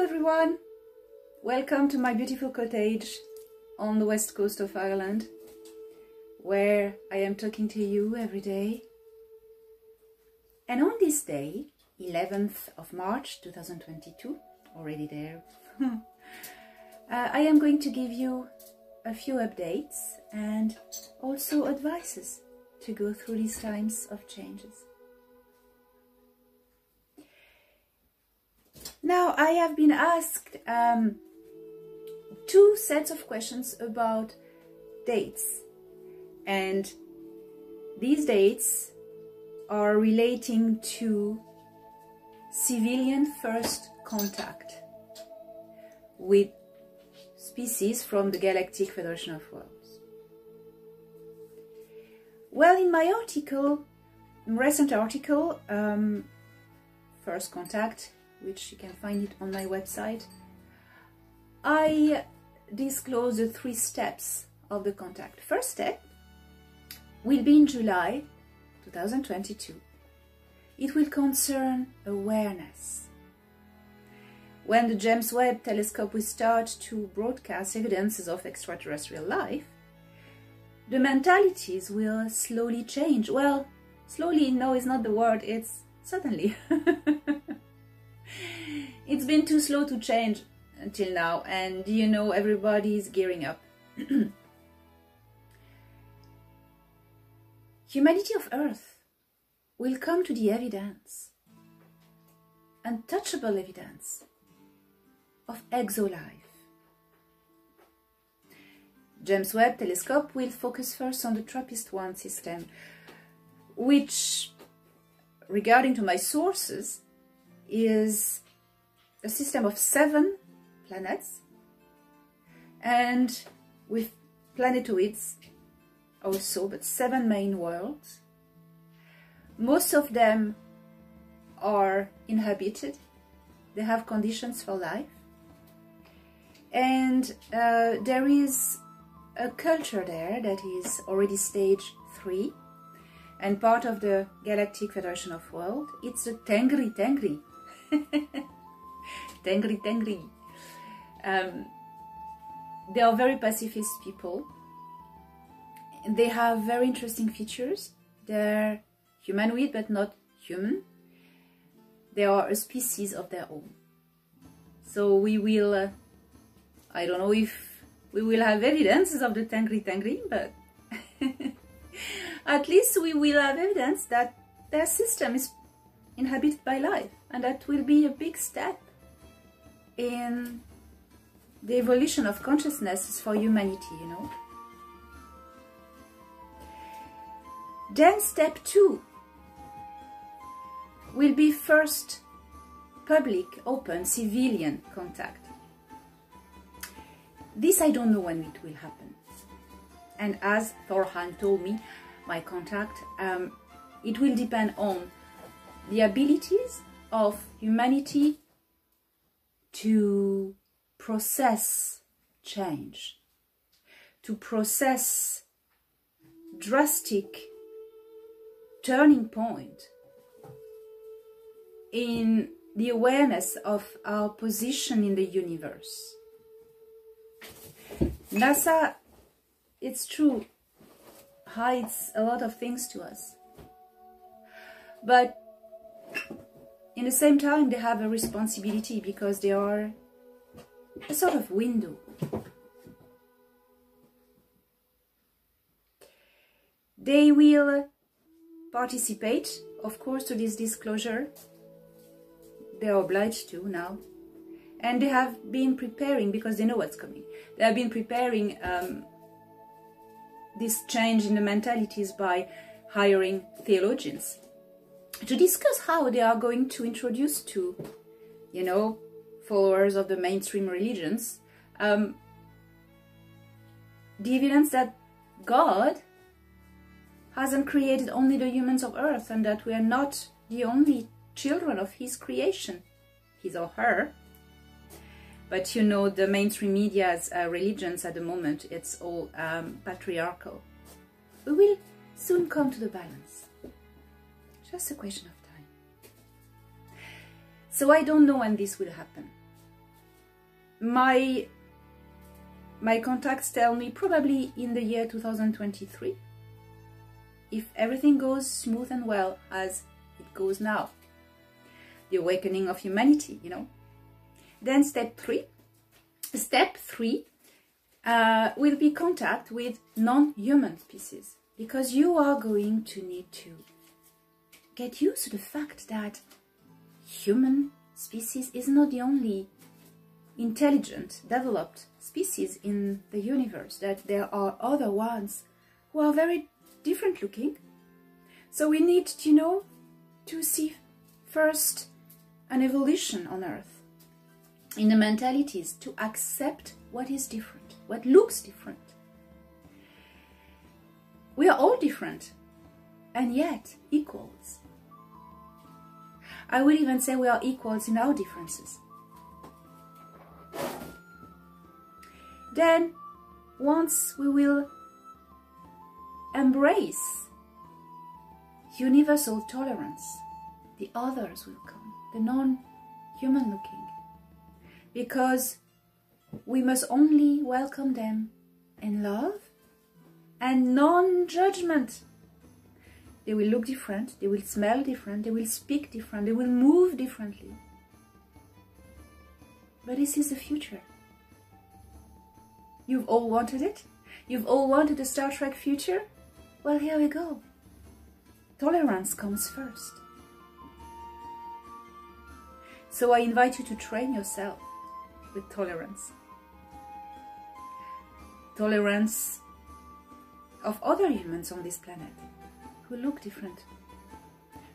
everyone! Welcome to my beautiful cottage on the west coast of Ireland, where I am talking to you every day. And on this day, 11th of March 2022, already there, I am going to give you a few updates and also advices to go through these times of changes. Now, I have been asked two sets of questions about dates, and these dates are relating to civilian first contact with species from the Galactic Federation of Worlds. Well, in my article, recent article, First Contact, which you can find it on my website, I disclose the 3 steps of the contact. First step will be in July 2022. It will concern awareness. When the James Webb Telescope will start to broadcast evidences of extraterrestrial life, the mentalities will slowly change. Well, slowly, no, is not the word, it's suddenly. It's been too slow to change until now, and you know, everybody is gearing up. Humanity of Earth will come to the evidence, untouchable evidence, of exolife. James Webb Telescope will focus first on the TRAPPIST-1 system, which, regarding to my sources, is a system of 7 planets, and with planetoids also, but 7 main worlds. Most of them are inhabited, they have conditions for life, and there is a culture there that is already stage 3 and part of the Galactic Federation of Worlds. It's a Tengri. Tengri. They are very pacifist people. They have very interesting features. They're humanoid but not human. They are a species of their own. So we will, I don't know if we will have evidences of the Tengri, but at least we will have evidence that their system is inhabited by life, and that will be a big step in the evolution of consciousness for humanity, you know. Then step 2 will be first public, open, civilian contact. This I don't know when it will happen. And as Thorhan told me, my contact, it will depend on the abilities of humanity to process change, to process drastic turning point in the awareness of our position in the universe. NASA, it's true, hides a lot of things to us, but in the same time, they have a responsibility because they are a sort of window. They will participate, of course, to this disclosure. They are obliged to now. And they have been preparing, because they know what's coming. They have been preparing this change in the mentalities by hiring theologians to discuss how they are going to introduce to, you know, followers of the mainstream religions, the evidence that God hasn't created only the humans of Earth, and that we are not the only children of His creation, his or her. But you know, the mainstream media's religions at the moment, it's all patriarchal. We will soon come to the balance. Just a question of time. So I don't know when this will happen. my contacts tell me probably in the year 2023, if everything goes smooth and well as it goes now, the awakening of humanity, you know. Then step three will be contact with non-human species, because you are going to need to get used to the fact that human species is not the only intelligent, developed species in the universe, that there are other ones who are very different looking. So we need, you know, to see first an evolution on Earth in the mentalities, to accept what is different, what looks different. We are all different and yet equals. I would even say we are equals in our differences. Then, once we will embrace universal tolerance, the others will come, the non-human looking, because we must only welcome them in love and non-judgment. They will look different, they will smell different, they will speak different, they will move differently. But this is the future. You've all wanted it? You've all wanted the Star Trek future? Well, here we go. Tolerance comes first. So I invite you to train yourself with tolerance. Tolerance of other humans on this planet who look different,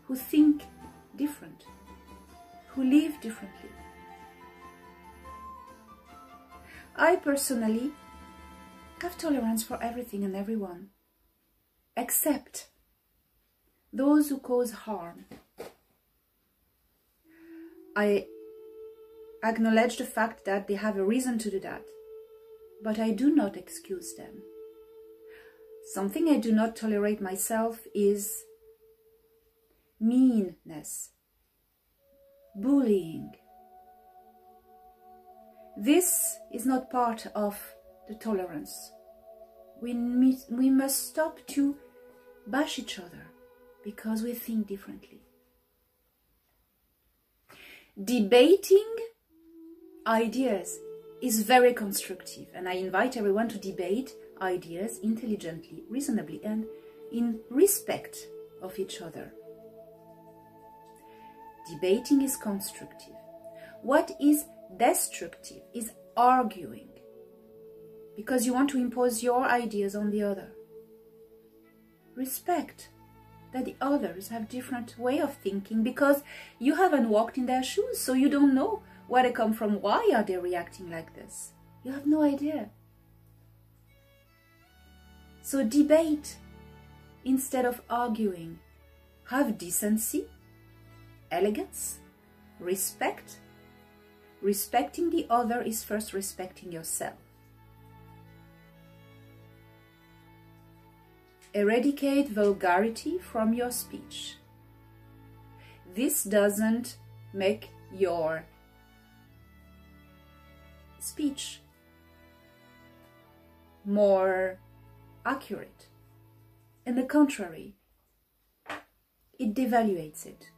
who think different, who live differently. I personally have tolerance for everything and everyone, except those who cause harm. I acknowledge the fact that they have a reason to do that, but I do not excuse them. Something I do not tolerate myself is meanness, bullying. This is not part of the tolerance. We must stop to bash each other because we think differently. Debating ideas is very constructive, and I invite everyone to debate ideas intelligently, reasonably, and in respect of each other. Debating is constructive. What is destructive is arguing, because you want to impose your ideas on the other. Respect that the others have different way of thinking, because you haven't walked in their shoes, so you don't know where they come from. Why are they reacting like this? You have no idea. So debate instead of arguing. Have decency, elegance, respect. Respecting the other is first respecting yourself. Eradicate vulgarity from your speech. This doesn't make your speech more accurate. On the contrary, it devaluates it.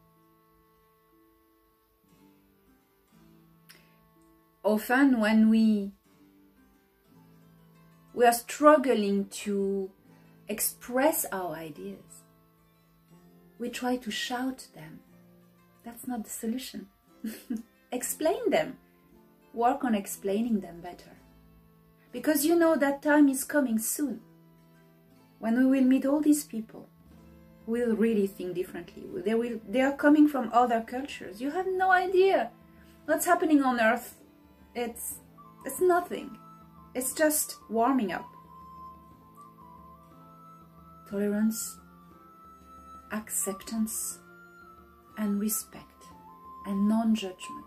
Often when we are struggling to express our ideas, we try to shout them. That's not the solution. Explain them. Work on explaining them better. Because you know that time is coming soon, when we will meet all these people who will really think differently. They are coming from other cultures. You have no idea what's happening on Earth. It's nothing. It's just warming up. Tolerance, acceptance, and respect, and non-judgment.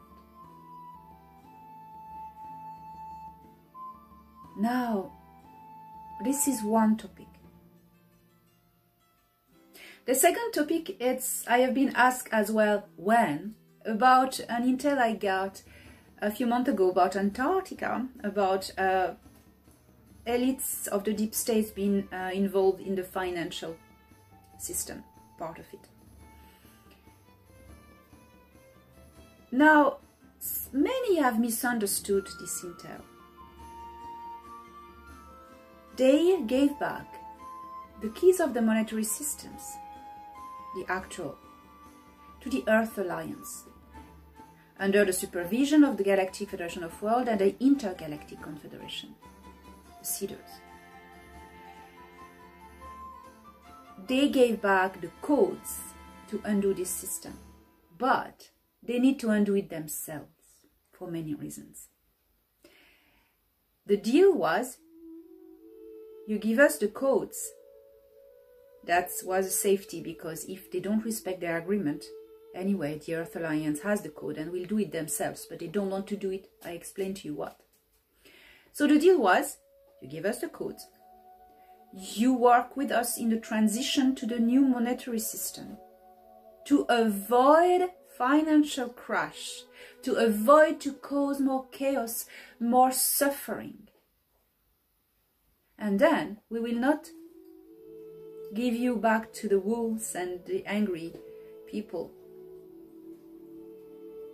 Now, this is one topic. The second topic, I have been asked as well, when, about an intel I got a few months ago about Antarctica, about elites of the deep states being involved in the financial system, part of it. Now, many have misunderstood this intel. They gave back the keys of the monetary systems, the actual, to the Earth Alliance, under the supervision of the Galactic Federation of Worlds and the Intergalactic Confederation, the CEDARs. They gave back the codes to undo this system, but they need to undo it themselves for many reasons. The deal was, you give us the codes. That was a safety, because if they don't respect their agreement, anyway, the Earth Alliance has the code and will do it themselves, but they don't want to do it. I explained to you what. So the deal was, you give us the codes, you work with us in the transition to the new monetary system to avoid financial crash, to avoid to cause more chaos, more suffering. And then we will not give you back to the wolves and the angry people.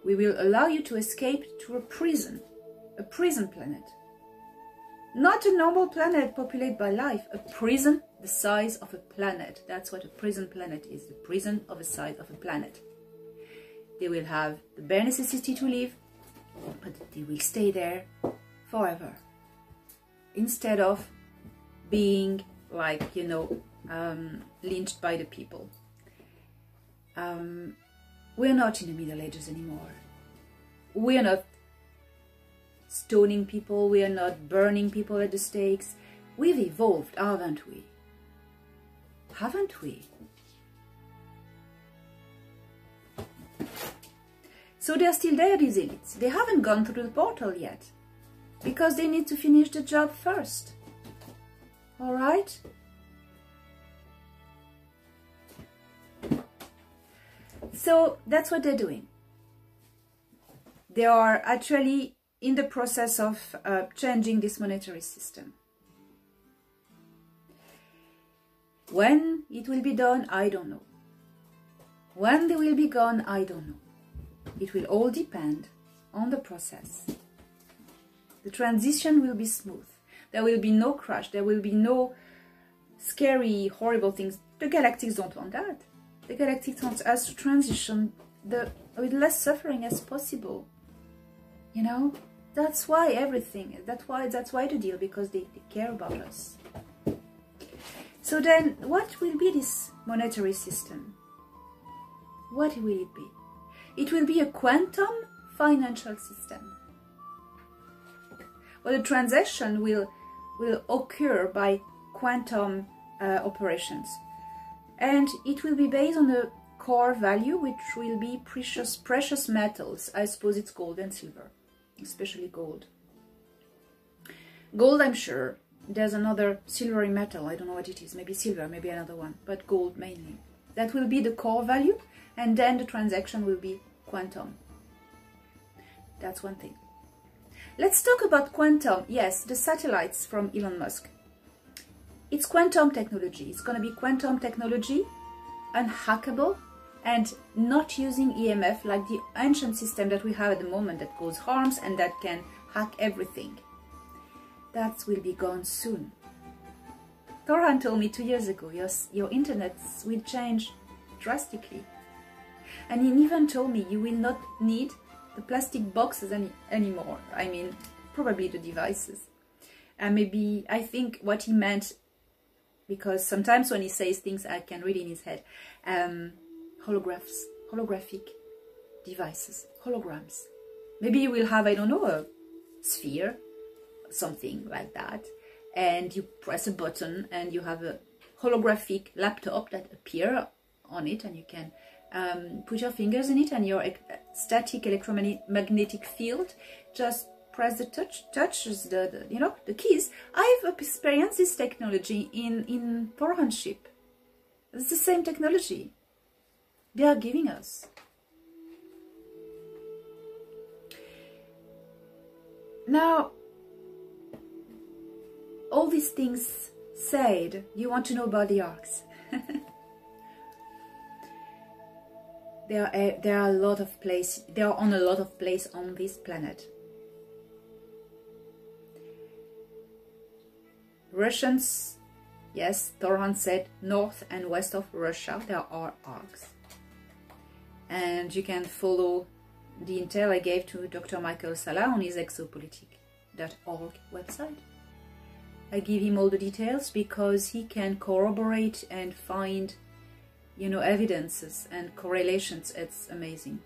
We will allow you to escape to a prison planet. Not a normal planet populated by life, a prison the size of a planet. That's what a prison planet is, the prison of the size of a planet. They will have the bare necessity to live, but they will stay there forever. Instead of being like, you know, lynched by the people. We're not in the Middle Ages anymore. We're not stoning people. We are not burning people at the stakes. We've evolved, haven't we? Haven't we? So they're still there, these elites. They haven't gone through the portal yet, because they need to finish the job first. All right? So that's what they're doing. They are actually in the process of changing this monetary system. When it will be done, I don't know. When they will be gone, I don't know. It will all depend on the process. The transition will be smooth. There will be no crash. There will be no scary, horrible things. The Galactics don't want that. The Galactics want us to transition with less suffering as possible. You know, that's why everything. That's why the deal, because they care about us. So then, what will be this monetary system? What will it be? It will be a quantum financial system. Well, the transaction will occur by quantum operations. And it will be based on a core value, which will be precious metals. I suppose it's gold and silver, especially gold. Gold, I'm sure. There's another silvery metal. I don't know what it is. Maybe silver, maybe another one. But gold mainly. That will be the core value. And then the transaction will be quantum. That's one thing. Let's talk about quantum. Yes, the satellites from Elon Musk. It's quantum technology. It's going to be quantum technology, unhackable, and not using EMF like the ancient system that we have at the moment that causes harms and that can hack everything. That will be gone soon. Torhan told me 2 years ago, your internet will change drastically. And he even told me you will not need the plastic boxes anymore. I mean, probably the devices. And maybe, I think what he meant, because sometimes when he says things I can read in his head, holographic devices, holograms. Maybe you will have, I don't know, a sphere, something like that, and you press a button and you have a holographic laptop that appears on it, and you can put your fingers in it, and your static electromagnetic field just press the touches the keys. I've experienced this technology in forehandship. It's the same technology they are giving us. Now, all these things said, you want to know about the arcs. There are a lot of places. They are on a lot of places on this planet. Russians, yes, Torhan said north and west of Russia there are arcs. And you can follow the intel I gave to Dr. Michael Salah on his exopolitik.org website. I give him all the details because he can corroborate and find, you know, evidences and correlations. It's amazing.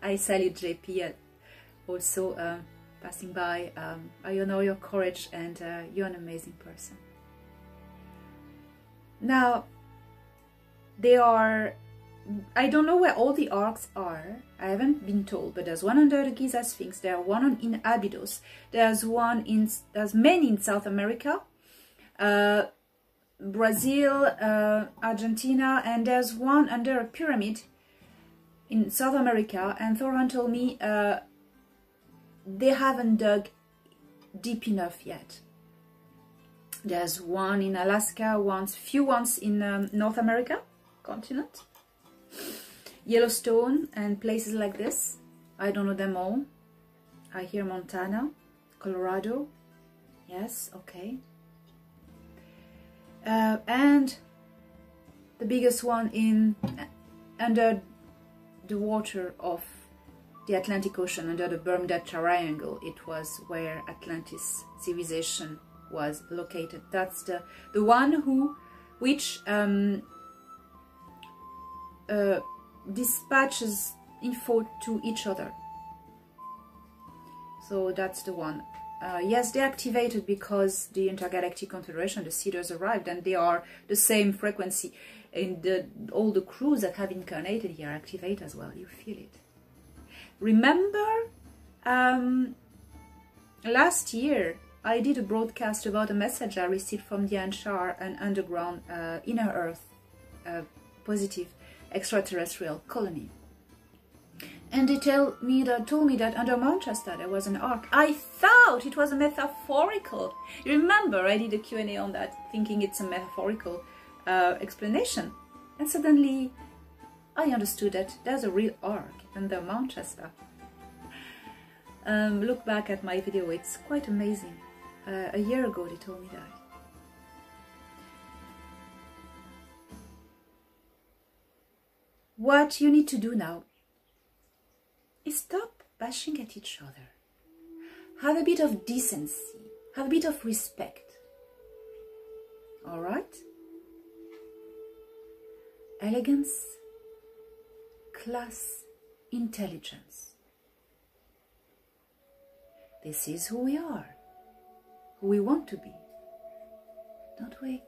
I salute JP also passing by. I honor your courage, and you're an amazing person. Now, they are, I don't know where all the arcs are. I haven't been told, but there's one under the Giza Sphinx. There are one in Abydos. There's many in South America, Brazil, Argentina, and there's one under a pyramid in South America. And Thoran told me they haven't dug deep enough yet. There's one in Alaska, few ones in North America continent, Yellowstone, and places like this. I don't know them all. I hear Montana, Colorado. Yes, okay. And the biggest one under the water of the Atlantic Ocean, under the Bermuda Triangle. It was where Atlantis civilization was located. That's the one which dispatches info to each other. So that's the one. Yes, they activated because the Intergalactic Confederation, the Seeders, arrived, and they are the same frequency. And all the crews that have incarnated here activate as well. You feel it. Remember, last year I did a broadcast about a message I received from the Anshar, an underground inner Earth positive extraterrestrial colony. And they told me that under Manchester there was an ark. I thought it was a metaphorical. You remember I did a Q&A on that, thinking it's a metaphorical explanation. And suddenly I understood that there's a real ark under Manchester. Look back at my video, it's quite amazing. A year ago they told me that. What you need to do now is stop bashing at each other. Have a bit of decency. Have a bit of respect. Alright? Elegance, class, intelligence. This is who we are, who we want to be, don't we?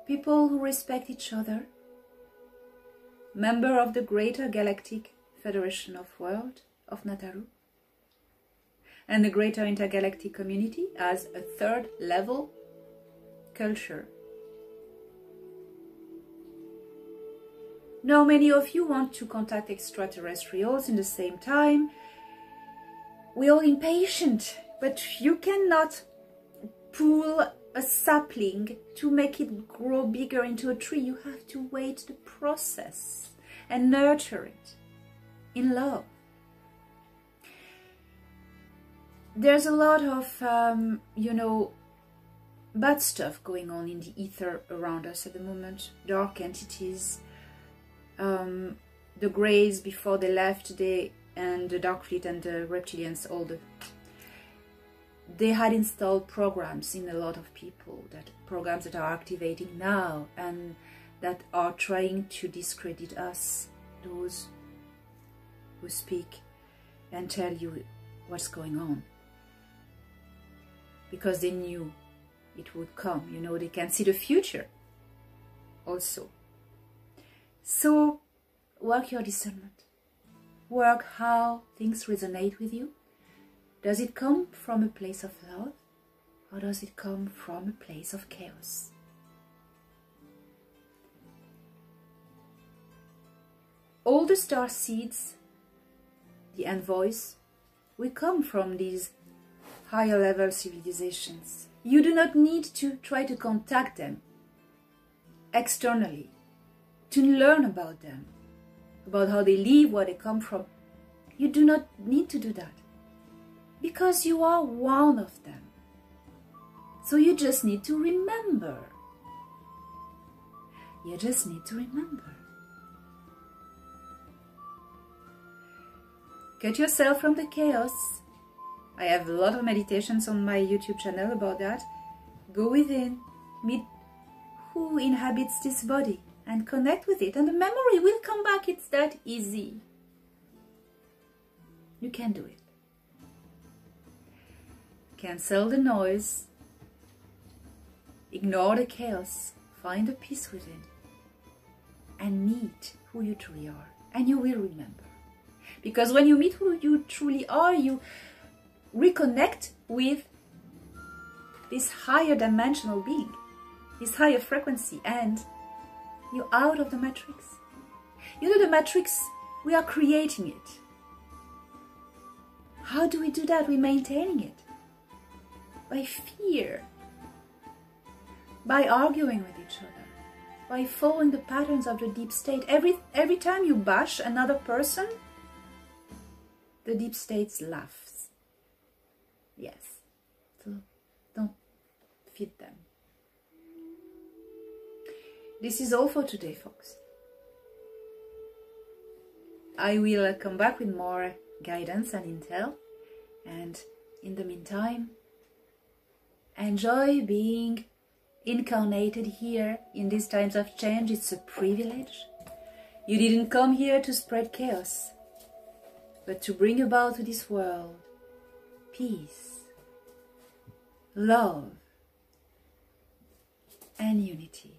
People who respect each other, member of the Greater Galactic Federation of World of Nataru, and the Greater Intergalactic Community as a third level culture. Now, many of you want to contact extraterrestrials in the same time. We're all impatient, but you cannot pull a sapling to make it grow bigger into a tree. You have to wait the process and nurture it in love. There's a lot of, you know, bad stuff going on in the ether around us at the moment. Dark entities, the Greys before they left, and the Dark Fleet and the Reptilians, they had installed programs in a lot of people, programs that are activating now and that are trying to discredit us, those who speak and tell you what's going on, because they knew it would come. You know, they can see the future also. So work your discernment. Work how things resonate with you. Does it come from a place of love, or does it come from a place of chaos? All the star seeds, the envoys, We come from these higher level civilizations. You do not need to try to contact them externally, to learn about them, about how they live, where they come from. You do not need to do that, because you are one of them. So you just need to remember. You just need to remember. Cut yourself from the chaos. I have a lot of meditations on my YouTube channel about that. Go within, meet who inhabits this body and connect with it, and the memory will come back. It's that easy. You can do it. Cancel the noise. Ignore the chaos. Find the peace within. And meet who you truly are. And you will remember. Because when you meet who you truly are, you reconnect with this higher dimensional being, this higher frequency, and you're out of the matrix. You know, the matrix, we are creating it. How do we do that? We're maintaining it. By fear. By arguing with each other. By following the patterns of the deep state. Every time you bash another person, the deep state laughs. Yes. So don't feed them. This is all for today, folks. I will come back with more guidance and intel. And in the meantime, enjoy being incarnated here in these times of change. It's a privilege. You didn't come here to spread chaos, but to bring about to this world peace, love, and unity.